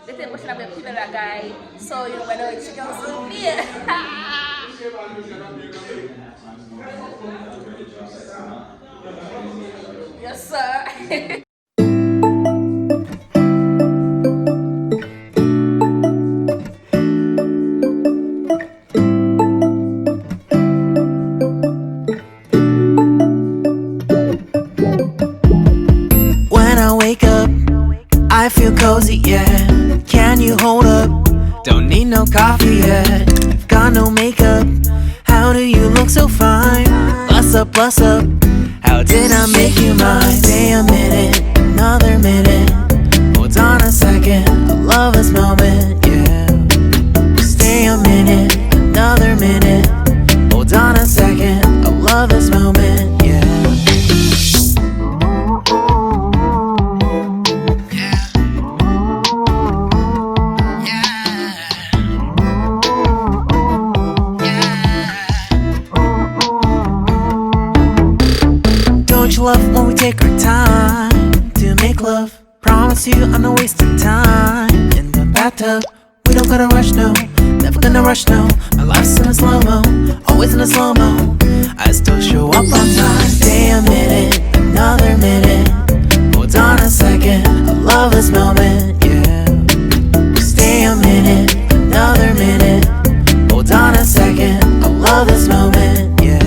Dete mwen chen apre pime bagay. So, you know, wè nou chicken soup here. Yes, sir. I feel cozy, yeah. Can you hold up? Don't need no coffee yet. Got no makeup. How do you look so fine? Bust up, bust up. How did I make you mine? Stay a minute, another minute. Hold on a second, I love this moment, yeah. Stay a minute, another minute. Hold on a second, I love this moment, yeah. Love when we take our time to make love. Promise you I'm not wasting time in the bathtub. We don't gotta rush, no. Never gonna rush, no. My life's in a slow-mo, always in a slow-mo. I still show up on time. Stay a minute, another minute. Hold on a second, I love this moment, yeah. Stay a minute, another minute. Hold on a second, I love this moment, yeah.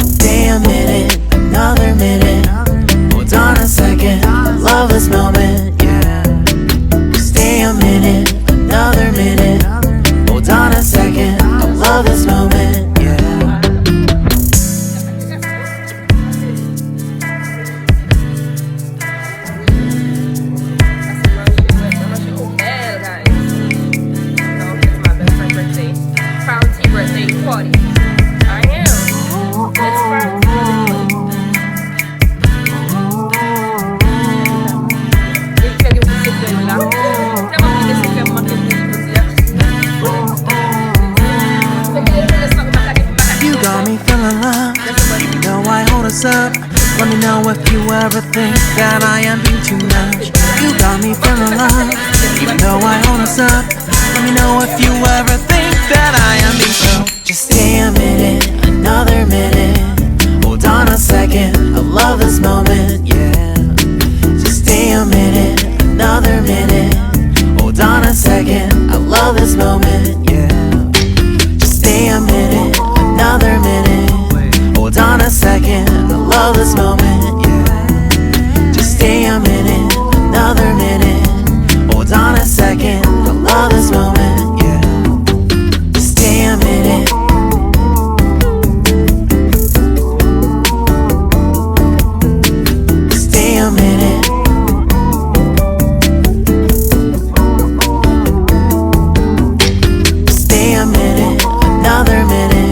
Stay a minute, another minute. Hold on a second, I love this moment, yeah. Stay a minute, another minute. Hold on a second, I love this moment, yeah. Up. Let me know if you ever think that I am being too much. You got me feeling love, even though I hold us up. Let me know if you ever think that I am being so. Just stay a minute, another minute. Hold on a second, I love this moment, yeah. Just stay a minute, another minute. Hold on a second, I love this moment, yeah. Just stay a minute, another minute. Hold on a second, I love this moment, yeah. Just stay a minute, another minute. Hold on a second, I love this moment, yeah. Just stay a minute. Stay a minute. Stay a minute, another minute.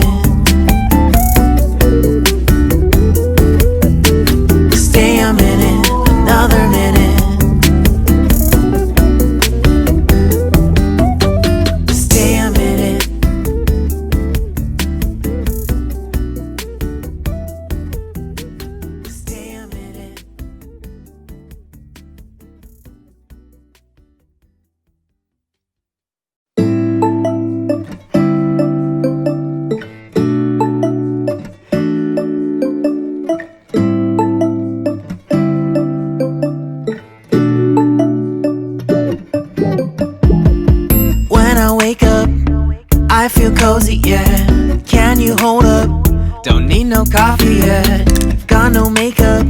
I feel cozy, yeah. Can you hold up? Don't need no coffee yet. Got no makeup.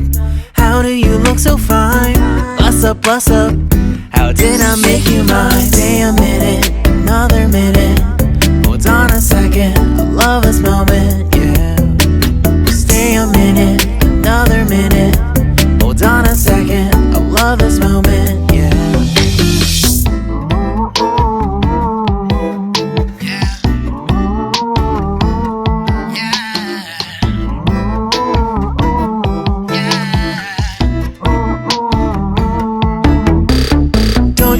How do you look so fine? Bust up, bust up. How did I make you mine? Stay a minute, another minute. Hold on a second, I love this moment, yeah. Stay a minute, another minute. Hold on a second, I love this moment, yeah.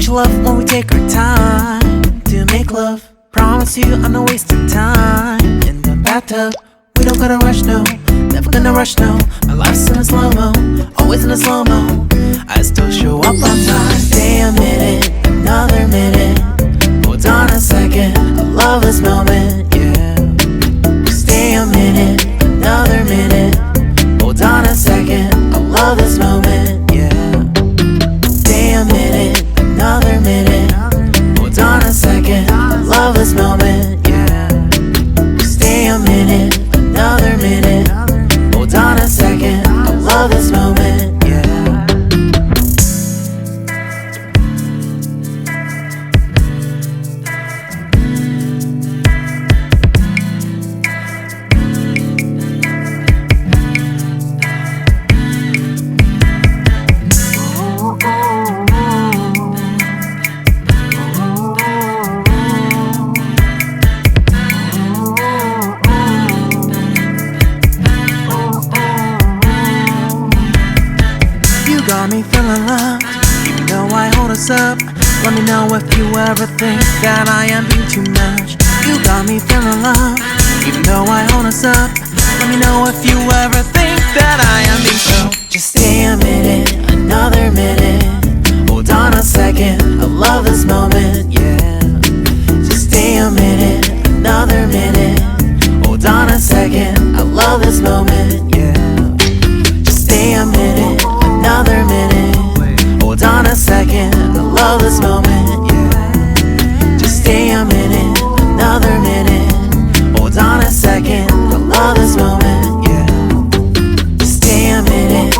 Love when we take our time to make love. Promise you I'm not wasting time in the bathtub. We don't gotta rush, no. Never gonna rush, no. My life's in a slow-mo, always in a slow-mo. I still show up on time. Stay a minute, Let me know if you ever think that I am being too much. You got me feeling love, even though I own us up. Let me know if you ever think that I am being so. Just stay a minute, another minute. Hold on a second, I love this moment, yeah. Just stay a minute, another minute. Hold on a second, I love this moment, yeah. Just stay a minute, another minute. Hold on a second, I love this moment, yeah. Just stay a minute, another minute. Hold on a second, I love this moment, yeah. Just stay a minute.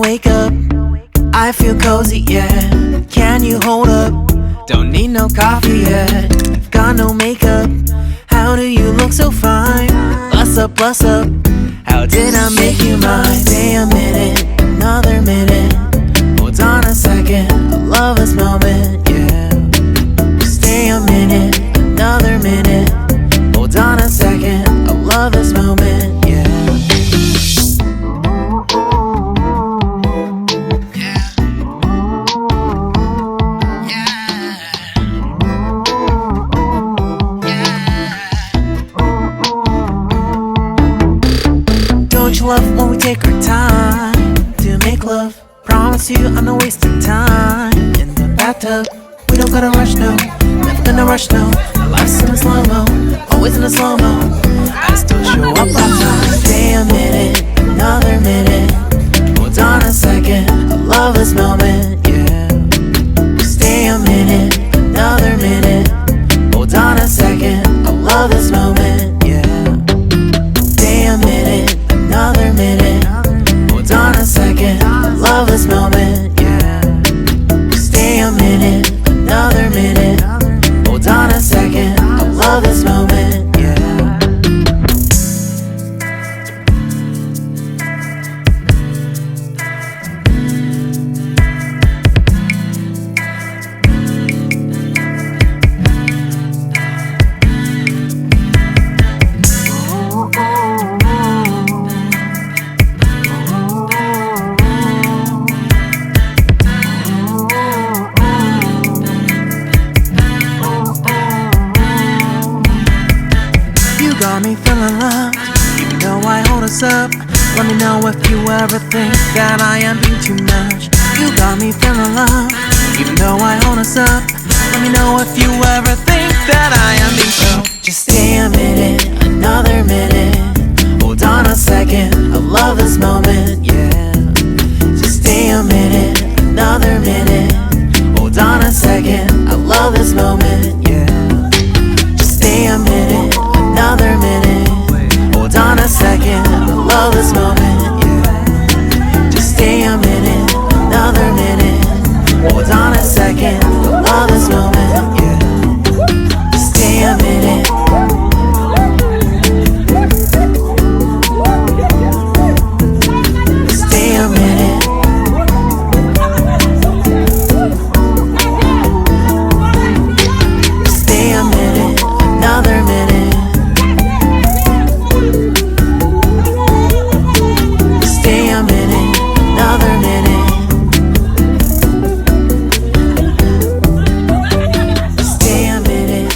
wake up, I feel cozy, yeah. Can you hold up? Don't need no coffee yet. I've got no makeup. How do you look so fine? Bust up, bust up. How did I make you mine? Stay a minute, another minute. Hold on a second, I love this moment, yeah. Stay a minute, another minute. Hold on a second, I love this moment, yeah. Don't you love when we take our time to make love? Promise you I'm not wasting time in the bathtub. We don't gotta rush, no. Never gonna rush, no. Our life's in a slow-mo, always in a slow-mo. I still show up on time. Stay a minute, another minute. Hold on a second, I love this moment, yeah. Stay a minute, another minute. Hold on a second, I love this moment, yeah. Stay a minute, another minute. Hold on a second, I love this moment, yeah. Stay a minute, another minute. Hold on a second, I love this moment, yeah. Got me feeling loved, even though I hold us up. Let me know if you ever think that I am being too much. You got me feeling loved, even though I hold us up. Let me know if you ever think that I am being so. Just stay a minute, another minute. Hold on a second, I love this moment, yeah. Just stay a minute, another minute. Hold on a second, I love this moment, yeah. Just stay a minute, another minute. Hold on a second, I love this moment, yeah. Just stay a minute, another minute. Hold on a second, I love this moment, yeah. Just stay a minute. Stay a minute. Stay a minute, another minute. Stay a minute, another minute. Stay a minute.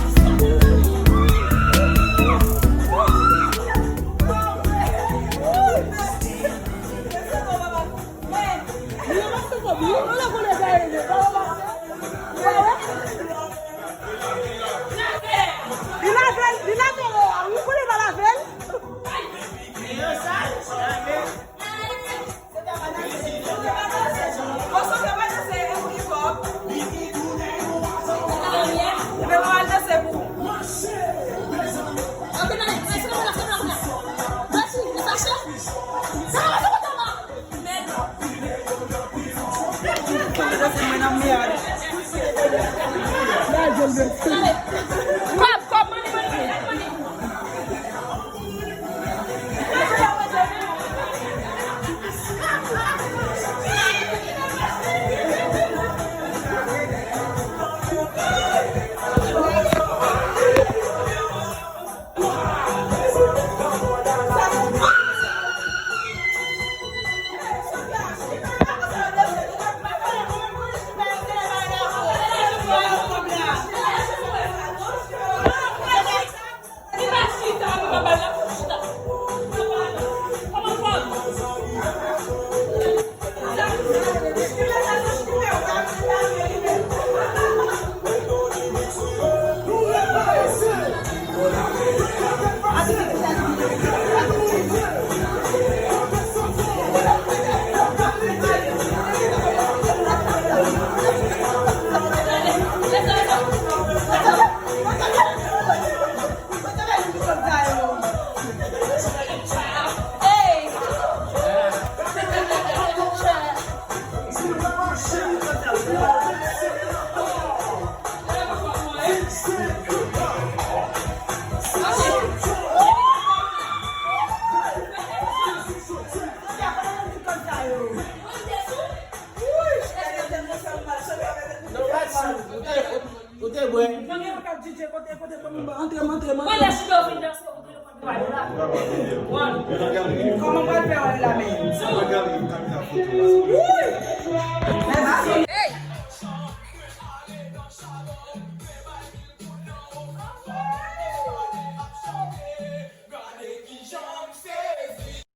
Côté ouais. Comment on va faire la main?